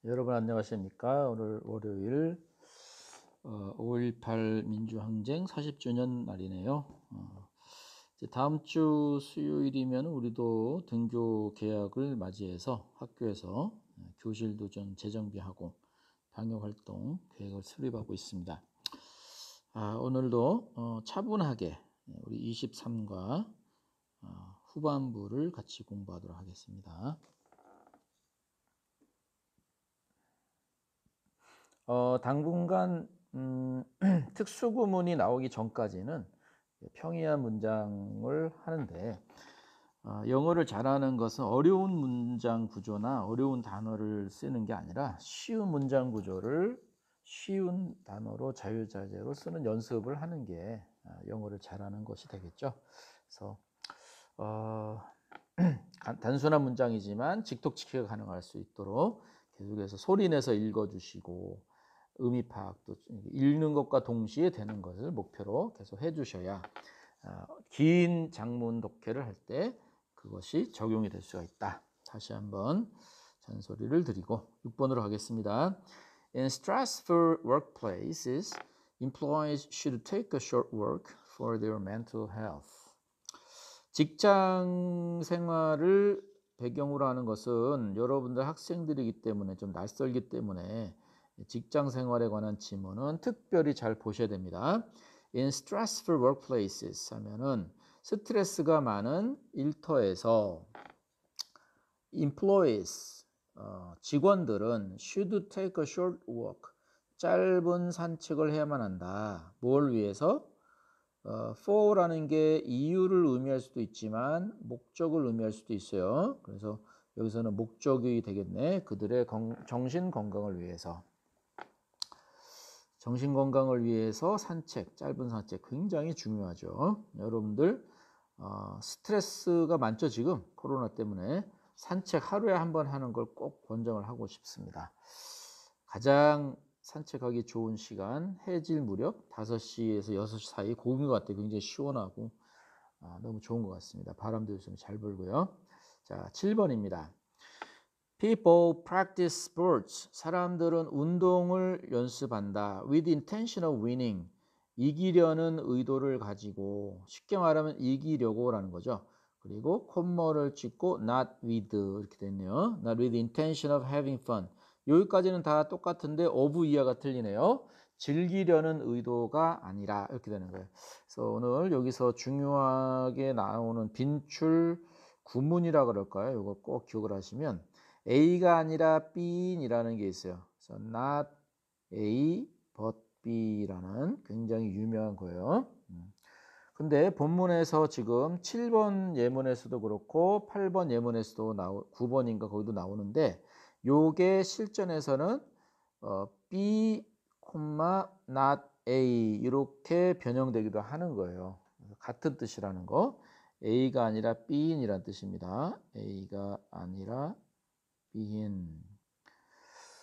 여러분 안녕하십니까? 오늘 월요일 5.18 민주항쟁 40주년 날이네요. 이제 다음 주 수요일이면 우리도 등교 개학을 맞이해서 학교에서 교실도 좀 재정비하고 방역활동 계획을 수립하고 있습니다. 오늘도 차분하게 우리 23과 후반부를 같이 공부하도록 하겠습니다. 당분간 특수구문이 나오기 전까지는 평이한 문장을 하는데 영어를 잘하는 것은 어려운 문장 구조나 어려운 단어를 쓰는 게 아니라 쉬운 문장 구조를 쉬운 단어로 자유자재로 쓰는 연습을 하는 게 영어를 잘하는 것이 되겠죠. 그래서 단순한 문장이지만 직독직해가 가능할 수 있도록 계속해서 소리내서 읽어주시고 의미 파악도 읽는 것과 동시에 되는 것을 목표로 계속 해주셔야 긴 장문 독해를 할 때 그것이 적용이 될 수가 있다. 다시 한번 잔소리를 드리고 6번으로 하겠습니다. In stressful workplaces, employees should take a short work for their mental health. 직장 생활을 배경으로 하는 것은 여러분들 학생들이기 때문에 좀 낯설기 때문에 직장 생활에 관한 지문은 특별히 잘 보셔야 됩니다. In stressful workplaces 하면은 스트레스가 많은 일터에서 employees 직원들은 should take a short walk 짧은 산책을 해야만 한다. 뭘 위해서? for라는 게 이유를 의미할 수도 있지만 목적을 의미할 수도 있어요. 그래서 여기서는 목적이 되겠네. 그들의 정신 건강을 위해서. 정신 건강을 위해서 산책, 짧은 산책 굉장히 중요하죠. 여러분들 스트레스가 많죠. 지금 코로나 때문에 산책 하루에 한 번 하는 걸 꼭 권장을 하고 싶습니다. 가장 산책하기 좋은 시간 해질 무렵 5시에서 6시 사이 고인 것 같아요. 굉장히 시원하고 너무 좋은 것 같습니다. 바람도 요즘 잘 불고요. 자, 7번입니다. People practice sports. 사람들은 운동을 연습한다. With intention of winning. 이기려는 의도를 가지고 쉽게 말하면 이기려고라는 거죠. 그리고 콤마를 찍고 not with 이렇게 됐네요. Not with intention of having fun. 여기까지는 다 똑같은데 of 이하가 틀리네요. 즐기려는 의도가 아니라 이렇게 되는 거예요. 그래서 오늘 여기서 중요하게 나오는 빈출 구문이라 그럴까요? 이거 꼭 기억을 하시면 A가 아니라 B이라는 게 있어요. 그래서 not A but B라는 굉장히 유명한 거예요. 근데 본문에서 지금 7번 예문에서도 그렇고 8번 예문에서도 9번인가 거기도 나오는데 요게 실전에서는 B, not A 이렇게 변형되기도 하는 거예요. 같은 뜻이라는 거. A가 아니라 B인이라는 뜻입니다. A가 아니라 B인.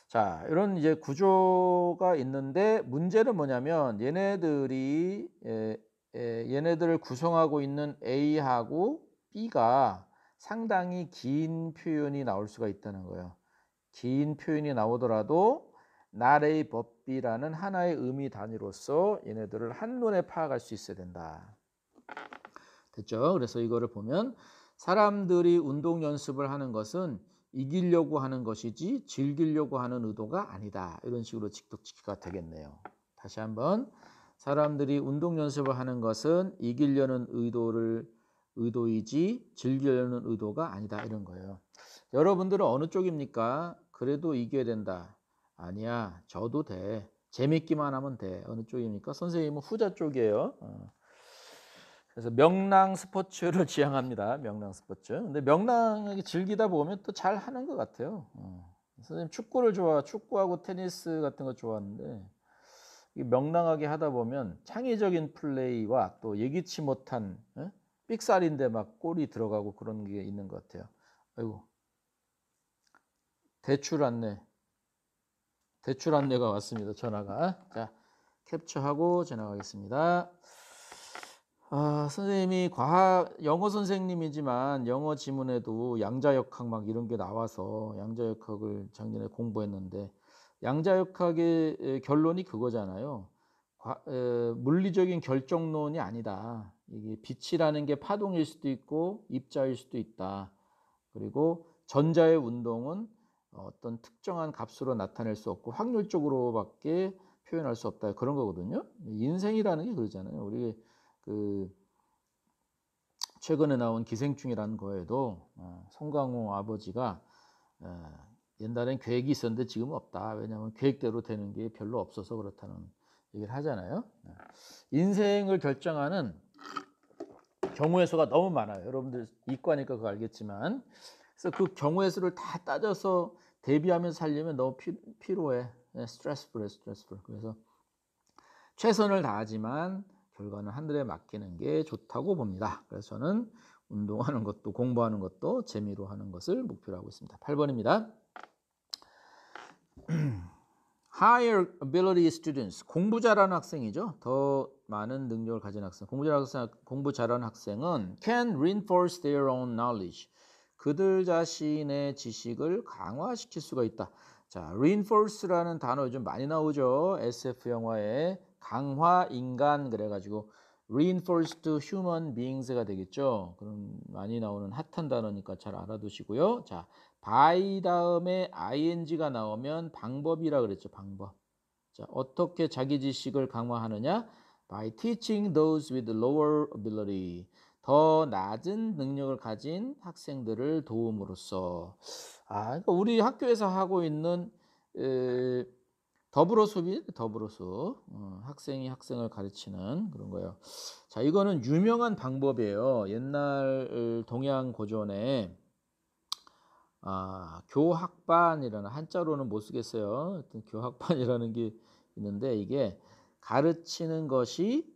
자, 이런 이제 구조가 있는데 문제는 뭐냐면 얘네들을 구성하고 있는 A하고 B가 상당히 긴 표현이 나올 수가 있다는 거예요. 긴 표현이 나오더라도 not A but B라는 하나의 의미 단위로서 얘네들을 한눈에 파악할 수 있어야 된다. 됐죠? 그래서 이거를 보면 사람들이 운동 연습을 하는 것은 이기려고 하는 것이지 즐기려고 하는 의도가 아니다. 이런 식으로 직독직해가 되겠네요. 다시 한번 사람들이 운동 연습을 하는 것은 이기려는 의도이지 즐기려는 의도가 아니다. 이런 거예요. 여러분들은 어느 쪽입니까? 그래도 이겨야 된다. 아니야. 져도 돼. 재밌기만 하면 돼. 어느 쪽입니까? 선생님은 후자 쪽이에요. 그래서 명랑 스포츠를 지향합니다. 명랑 스포츠. 근데 명랑하게 즐기다 보면 또 잘 하는 것 같아요. 선생님 축구하고 테니스 같은 거 좋아하는데 명랑하게 하다 보면 창의적인 플레이와 또 예기치 못한 삑살인데 막 골이 들어가고 그런 게 있는 것 같아요. 아이고, 대출 안내가 왔습니다. 전화가. 자, 캡처하고 지나가겠습니다. 선생님이 영어 선생님이지만 영어 지문에도 양자역학 막 이런 게 나와서 양자역학을 작년에 공부했는데 양자역학의 결론이 그거잖아요. 물리적인 결정론이 아니다. 이게 빛이라는 게 파동일 수도 있고 입자일 수도 있다. 그리고 전자의 운동은 어떤 특정한 값으로 나타낼 수 없고 확률적으로밖에 표현할 수 없다. 그런 거거든요. 인생이라는 게 그러잖아요. 우리 그 최근에 나온 기생충이라는 거에도 송강호 아버지가 옛날엔 계획이 있었는데 지금은 없다. 왜냐하면 계획대로 되는 게 별로 없어서 그렇다는 얘기를 하잖아요. 인생을 결정하는 경우의 수가 너무 많아요. 여러분들 이과니까 그거 알겠지만, 그래서 그 경우의 수를 다 따져서 대비하면서 살려면 너무 피로해. 스트레스풀해. 그래서 최선을 다하지만 결과는 하늘에 맡기는 게 좋다고 봅니다. 그래서 저는 운동하는 것도 공부하는 것도 재미로 하는 것을 목표로 하고 있습니다. 8번입니다. Higher ability students, 공부 잘하는 학생이죠. 더 많은 능력을 가진 학생, 공부 잘하는 학생은 can reinforce their own knowledge, 그들 자신의 지식을 강화시킬 수가 있다. 자, reinforce라는 단어 요즘 많이 나오죠. SF 영화에 강화 인간 그래가지고 reinforced human beings가 되겠죠. 그럼 많이 나오는 핫한 단어니까 잘 알아두시고요. 자, by 다음에 ing가 나오면 방법이라 그랬죠. 방법. 자, 어떻게 자기 지식을 강화하느냐? By teaching those with lower ability. 더 낮은 능력을 가진 학생들을 도움으로써. 그러니까 우리 학교에서 하고 있는 더불어수 학생이 학생을 가르치는 그런 거예요. 자, 이거는 유명한 방법이에요. 옛날 동양 고전에 교학반이라는, 한자로는 못 쓰겠어요. 어떤 교학반이라는 게 있는데 이게 가르치는 것이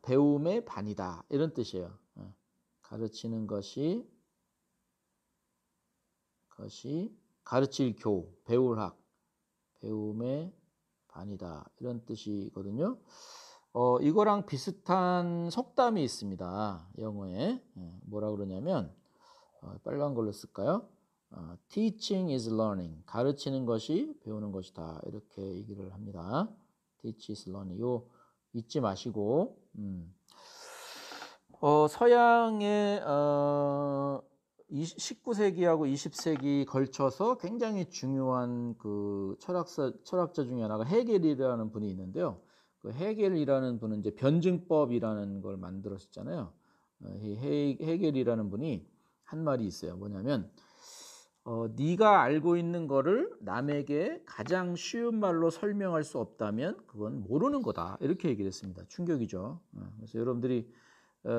배움의 반이다 이런 뜻이에요. 가르치는 것이 가르칠 배울 학, 배움의 반이다 이런 뜻이거든요. 이거랑 비슷한 속담이 있습니다. 영어에 뭐라 그러냐면 빨간 걸로 쓸까요? Teaching is learning. 가르치는 것이 배우는 것이다. 이렇게 얘기를 합니다. Teach is learning. 요 잊지 마시고. 서양의 19세기하고 20세기 걸쳐서 굉장히 중요한 그 철학자 중에 하나가 헤겔이라는 분이 있는데요. 그 헤겔이라는 분은 이제 변증법이라는 걸 만들었잖아요. 헤겔이라는 분이 한 말이 있어요. 뭐냐면 네가 알고 있는 거를 남에게 가장 쉬운 말로 설명할 수 없다면 그건 모르는 거다. 이렇게 얘기를 했습니다. 충격이죠. 그래서 여러분들이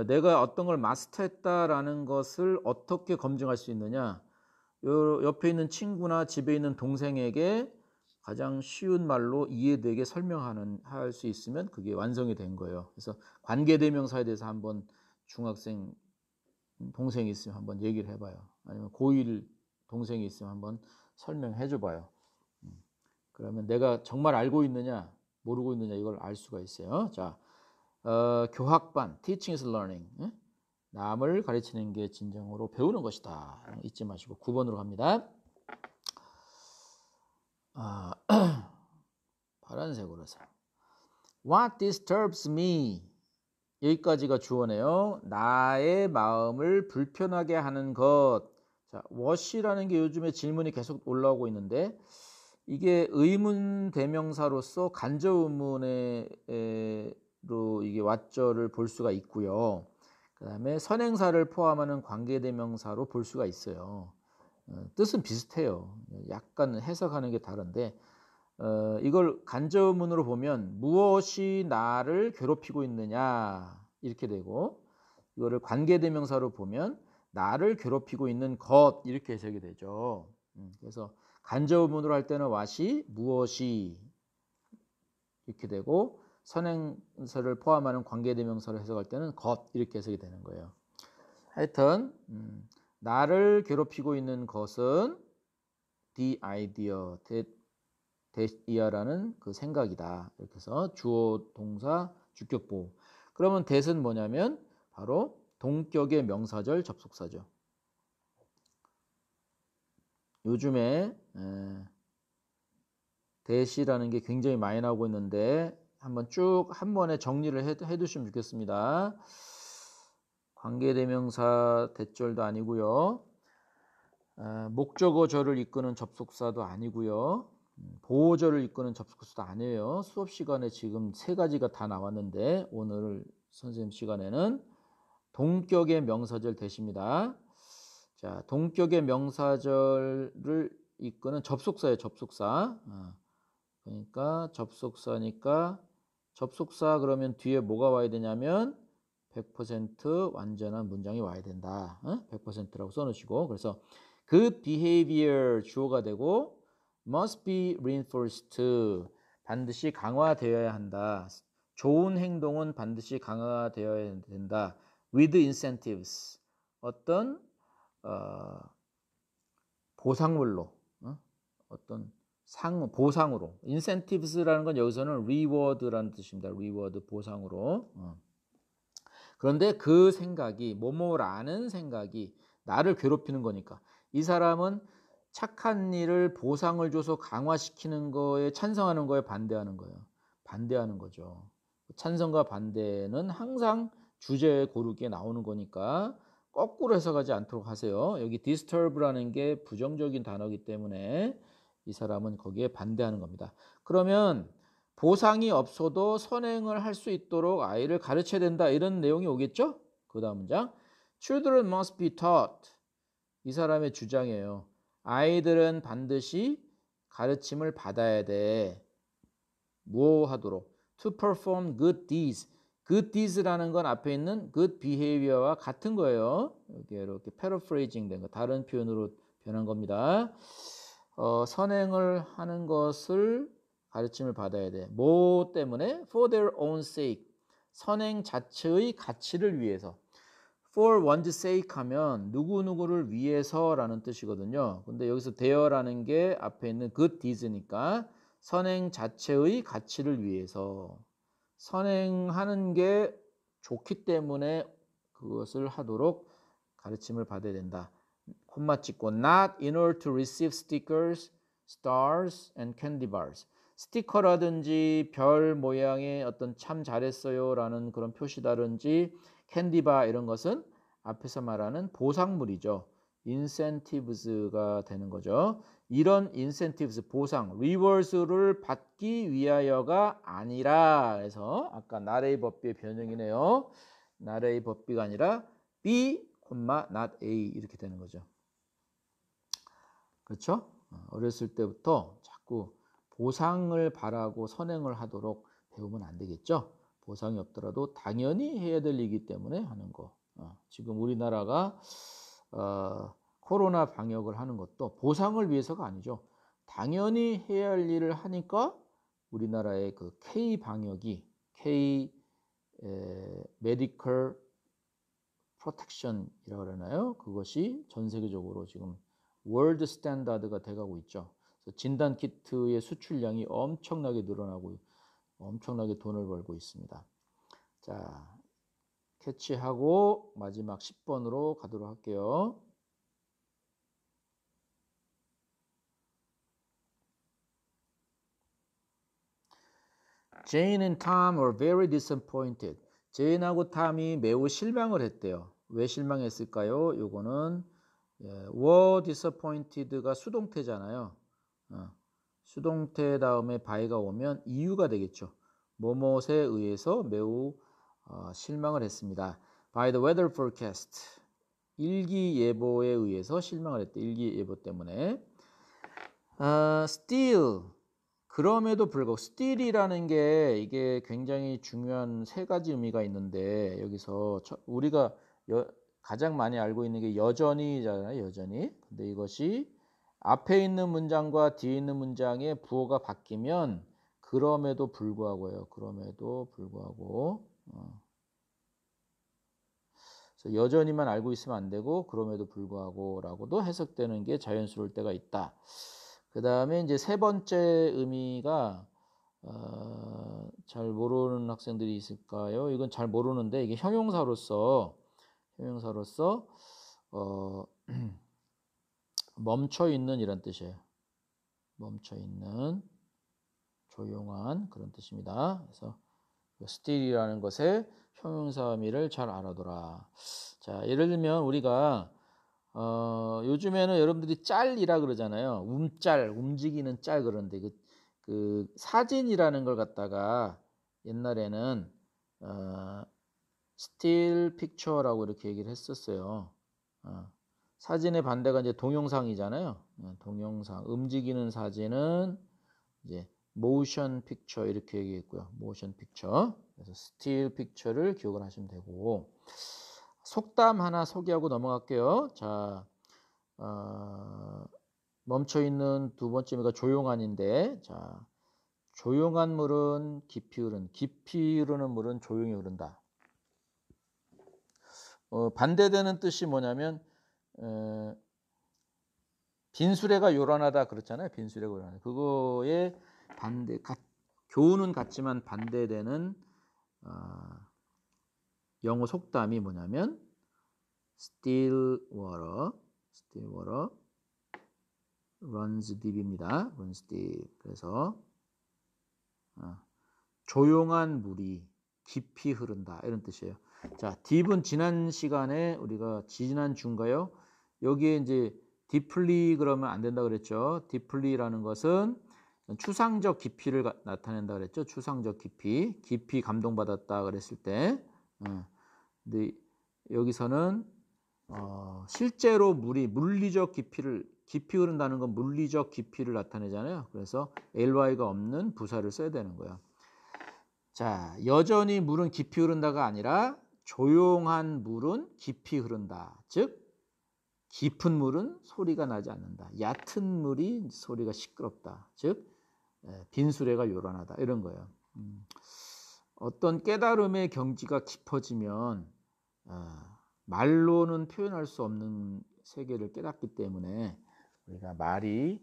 내가 어떤 걸 마스터했다라는 것을 어떻게 검증할 수 있느냐? 옆에 있는 친구나 집에 있는 동생에게 가장 쉬운 말로 이해되게 할 수 있으면 그게 완성이 된 거예요. 그래서 관계대명사에 대해서 한번 중학생 동생이 있으면 한번 얘기를 해봐요. 아니면 고1 동생이 있으면 한번 설명해 줘봐요. 그러면 내가 정말 알고 있느냐 모르고 있느냐 이걸 알 수가 있어요. 자, 교학반, teaching is learning. 남을 가르치는 게 진정으로 배우는 것이다. 잊지 마시고 9번으로 갑니다. 파란색으로 해서 What disturbs me? 여기까지가 주어네요. 나의 마음을 불편하게 하는 것. 자, what이라는 게 요즘에 질문이 계속 올라오고 있는데 이게 의문 대명사로서 간접 의문으로 이게 what절을 볼 수가 있고요. 그 다음에 선행사를 포함하는 관계대명사로 볼 수가 있어요. 뜻은 비슷해요. 약간 해석하는 게 다른데 이걸 간접문으로 보면 무엇이 나를 괴롭히고 있느냐 이렇게 되고, 이거를 관계대명사로 보면 나를 괴롭히고 있는 것 이렇게 해석이 되죠. 그래서 간접문으로 할 때는 what이 무엇이 이렇게 되고, 선행사를 포함하는 관계대명사로 해석할 때는 것 이렇게 해석이 되는 거예요. 하여튼 나를 괴롭히고 있는 것은 the idea, 대이야라는 그 생각이다. 이렇게 해서 주어, 동사, 주격보. 그러면 that은 뭐냐면 바로 동격의 명사절 접속사죠. 요즘에 that이라는 게 굉장히 많이 나오고 있는데 한번 쭉 한 번에 정리를 해 두시면 좋겠습니다. 관계대명사 대절도 아니고요. 목적어절을 이끄는 접속사도 아니고요. 보호절을 이끄는 접속사도 아니에요. 수업 시간에 지금 세 가지가 다 나왔는데 오늘 선생님 시간에는 동격의 명사절 that입니다. 자, 동격의 명사절을 이끄는 접속사예요. 접속사. 그러니까 접속사니까 접속사 그러면 뒤에 뭐가 와야 되냐면 100% 완전한 문장이 와야 된다. 100%라고 써놓으시고 그래서 good behavior 주어가 되고 must be reinforced 반드시 강화되어야 한다. 좋은 행동은 반드시 강화되어야 된다. with incentives 어떤 보상물로 어떤 보상으로 incentives라는 건 여기서는 reward라는 뜻입니다. reward 보상으로. 그런데 그 생각이 뭐뭐라는 생각이 나를 괴롭히는 거니까 이 사람은 착한 일을 보상을 줘서 강화시키는 거에 찬성하는 거에 반대하는 거예요. 반대하는 거죠. 찬성과 반대는 항상 주제 고르기에 나오는 거니까 거꾸로 해석하지 않도록 하세요. 여기 disturb라는 게 부정적인 단어이기 때문에 이 사람은 거기에 반대하는 겁니다. 그러면 보상이 없어도 선행을 할 수 있도록 아이를 가르쳐야 된다 이런 내용이 오겠죠? 그 다음 문장 Children must be taught 이 사람의 주장이에요. 아이들은 반드시 가르침을 받아야 돼. 뭐 하도록? To perform good deeds. good deeds라는 건 앞에 있는 good behavior와 같은 거예요. 여기 이렇게 paraphrasing 된 거, 다른 표현으로 변한 겁니다. 선행을 하는 것을 가르침을 받아야 돼. 뭐 때문에? For their own sake. 선행 자체의 가치를 위해서. For one's sake 하면 누구누구를 위해서라는 뜻이거든요. 근데 여기서 there라는 게 앞에 있는 good deeds니까 선행 자체의 가치를 위해서 선행하는 게 좋기 때문에 그것을 하도록 가르침을 받아야 된다. 콤마 찍고 not in order to receive stickers, stars and candy bars. 스티커라든지 별 모양의 어떤 참 잘했어요 라는 그런 표시다든지 캔디바 이런 것은 앞에서 말하는 보상물이죠. incentives가 되는 거죠. 이런 incentives, 보상, rewards를 받기 위하여가 아니라 해서 아까 나레이 법비의 변형이네요. 나레이 법비가 아니라 be, not a 이렇게 되는 거죠. 그렇죠? 어렸을 때부터 자꾸 보상을 바라고 선행을 하도록 배우면 안 되겠죠? 보상이 없더라도 당연히 해야 될 일이기 때문에 하는 거. 지금 우리나라가 코로나 방역을 하는 것도 보상을 위해서가 아니죠. 당연히 해야 할 일을 하니까 우리나라의 그 K 방역이 K 메디컬 프로텍션이라고 그러나요? 그것이 전 세계적으로 지금 월드 스탠다드가 돼가고 있죠. 그래서 진단 키트의 수출량이 엄청나게 늘어나고 엄청나게 돈을 벌고 있습니다. 자, 캐치하고 마지막 10번으로 가도록 할게요. Jane and Tom were very disappointed. 제인하고 탐이 매우 실망을 했대요. 왜 실망했을까요? 요거는 were disappointed가 수동태잖아요. 수동태 다음에 by가 오면 이유가 되겠죠. 뭐뭇에 의해서 매우 실망을 했습니다. By the weather forecast. 일기예보에 의해서 실망을 했대. 일기예보 때문에. Still. 그럼에도 불구하고 still이라는 게 이게 굉장히 중요한 세 가지 의미가 있는데 여기서 우리가 가장 많이 알고 있는 게 여전히잖아요. 여전히. 근데 이것이 앞에 있는 문장과 뒤에 있는 문장의 부호가 바뀌면 그럼에도 불구하고요. 그럼에도 불구하고. 그래서 여전히만 알고 있으면 안 되고 그럼에도 불구하고라고도 해석되는 게 자연스러울 때가 있다. 그 다음에 이제 세 번째 의미가 잘 모르는 학생들이 있을까요? 이건 잘 모르는데 이게 형용사로서 어, 멈춰 있는 이란 뜻이에요. 멈춰 있는 조용한 그런 뜻입니다. 그래서 still이라는 것의 형용사 의미를 잘 알아둬라. 자, 예를 들면 우리가 요즘에는 여러분들이 짤이라 그러잖아요. 움직이는 짤 그런데 그 사진이라는 걸 갖다가 옛날에는 still picture라고 이렇게 얘기를 했었어요. 사진의 반대가 이제 동영상이잖아요. 동영상, 움직이는 사진은 이제 motion picture 이렇게 얘기했고요. motion picture. 그래서 still picture를 기억을 하시면 되고, 속담 하나 소개하고 넘어갈게요. 자, 멈춰 있는 두 번째가 조용한인데, 자, 조용한 물은 깊이 흐르는 물은 조용히 흐른다. 반대되는 뜻이 뭐냐면 빈수레가 요란하다 그렇잖아요. 빈수레가 요란하다. 그거에 교훈은 같지만 반대되는 영어 속담이 뭐냐면 still water runs deep입니다. runs deep. 그래서 조용한 물이 깊이 흐른다 이런 뜻이에요. 자, deep은 지난 시간에 우리가 지난 주인가요? 여기에 이제 deeply 그러면 안 된다 그랬죠. deeply라는 것은 추상적 깊이를 나타낸다 그랬죠. 추상적 깊이 감동받았다 그랬을 때. 근데 여기서는 실제로 물이 물리적 깊이 흐른다는 건 물리적 깊이를 나타내잖아요. 그래서 ly가 없는 부사를 써야 되는 거예요. 자, 여전히 물은 깊이 흐른다가 아니라 조용한 물은 깊이 흐른다. 즉 깊은 물은 소리가 나지 않는다. 얕은 물이 소리가 시끄럽다. 즉 빈수레가 요란하다. 이런 거예요. 어떤 깨달음의 경지가 깊어지면 말로는 표현할 수 없는 세계를 깨닫기 때문에 우리가 말이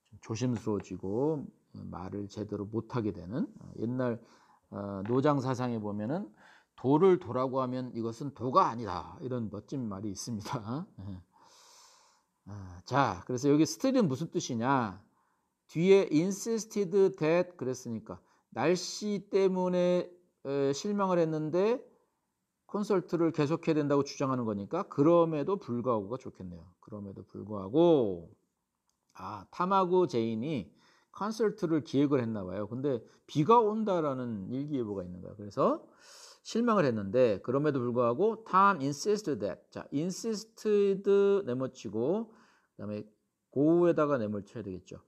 좀 조심스러워지고 말을 제대로 못하게 되는 옛날 노장 사상에 보면은 도를 도라고 하면 이것은 도가 아니다. 이런 멋진 말이 있습니다. 자, 그래서 여기 still은 무슨 뜻이냐? 뒤에 insisted that 그랬으니까 날씨 때문에 실망을 했는데 콘서트를 계속해야 된다고 주장하는 거니까 그럼에도 불구하고가 좋겠네요. 그럼에도 불구하고 탐하고 제인이 콘서트를 기획을 했나 봐요. 근데 비가 온다라는 일기예보가 있는 거예요. 그래서 실망을 했는데 그럼에도 불구하고 Tom insisted that. 자, insisted 네모치고 그다음에 go에다가 네모를 쳐야 되겠죠.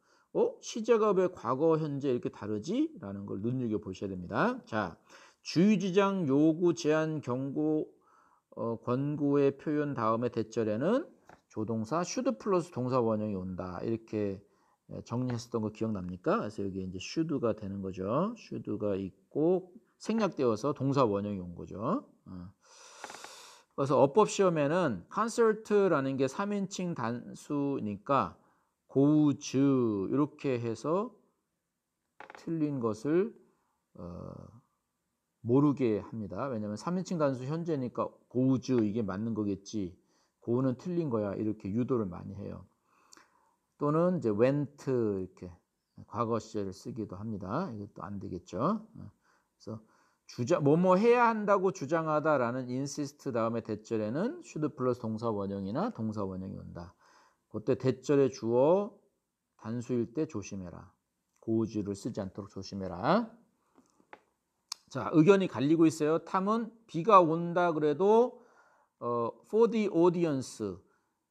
시제가 왜 과거, 현재 이렇게 다르지? 라는 걸 눈여겨 보셔야 됩니다. 자, 주의, 주장, 요구, 제안, 경고, 권고의 표현 다음에 대절에는 조동사 should 플러스 동사 원형이 온다. 이렇게 정리했었던 거 기억납니까? 그래서 여기 이제 should가 되는 거죠. should가 있고 생략되어서 동사 원형이 온 거죠. 그래서 어법 시험에는 concert라는 게 3인칭 단수니까 goes 이렇게 해서 틀린 것을 모르게 합니다. 왜냐하면 3인칭 단수 현재니까 goes 이게 맞는 거겠지. go는 틀린 거야. 이렇게 유도를 많이 해요. 또는 이제 went 이렇게 과거 시제를 쓰기도 합니다. 이것도 안 되겠죠. 그래서 뭐뭐 해야 한다고 주장하다라는 insist 다음에 대절에는 should 플러스 동사 원형이나 동사 원형이 온다. 그때 대절의 주어 단수일 때 조심해라. goes를 쓰지 않도록 조심해라. 자, 의견이 갈리고 있어요. 탐은 비가 온다 그래도 for the audience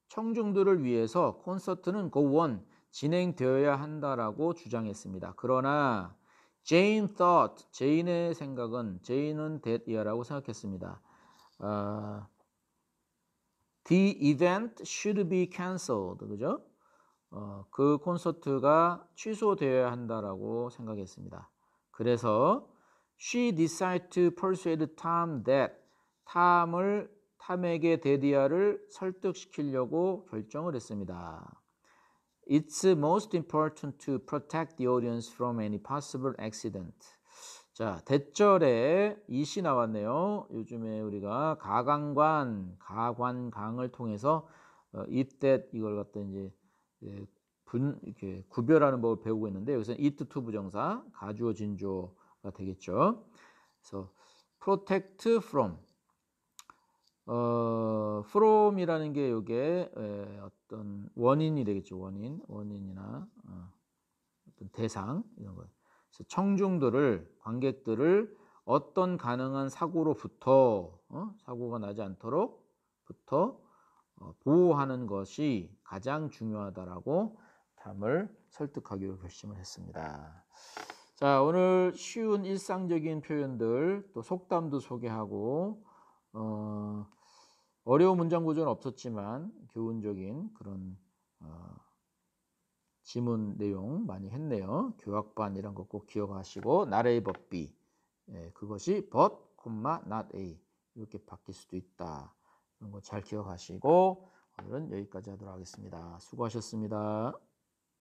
청중들을 위해서 콘서트는 go on 진행되어야 한다라고 주장했습니다. 그러나 제인의 생각은 제인은 that이라고 생각했습니다. The event should be cancelled. 그죠? 그 콘서트가 취소되어야 한다라고 생각했습니다. 그래서 she decided to persuade Tom that 탐에게 데디아를 설득시키려고 결정을 했습니다. It's most important to protect the audience from any possible accident. 자, 대절에 it이 나왔네요. 요즘에 우리가 가강관, 가관강을 통해서 it, that 이걸 갖다 이제 이렇게 구별하는 법을 배우고 있는데 여기서는 it to 부정사, 가주어 진주어가 되겠죠. 그래서 protect from, from이라는 게 요게 어떤 원인이 되겠죠. 원인이나 어떤 대상 이런 거. 그래서 청중들을, 관객들을 어떤 가능한 사고로부터 사고가 나지 않도록부터 보호하는 것이 가장 중요하다라고 담을 설득하기로 결심을 했습니다. 자, 오늘 쉬운 일상적인 표현들, 또 속담도 소개하고 어려운 문장 구조는 없었지만 교훈적인 그런 지문 내용 많이 했네요. 교학반 이런 거 꼭 기억하시고 나래의 법비, 그것이 but, not a 이렇게 바뀔 수도 있다. 이런 거 잘 기억하시고 오늘은 여기까지 하도록 하겠습니다. 수고하셨습니다.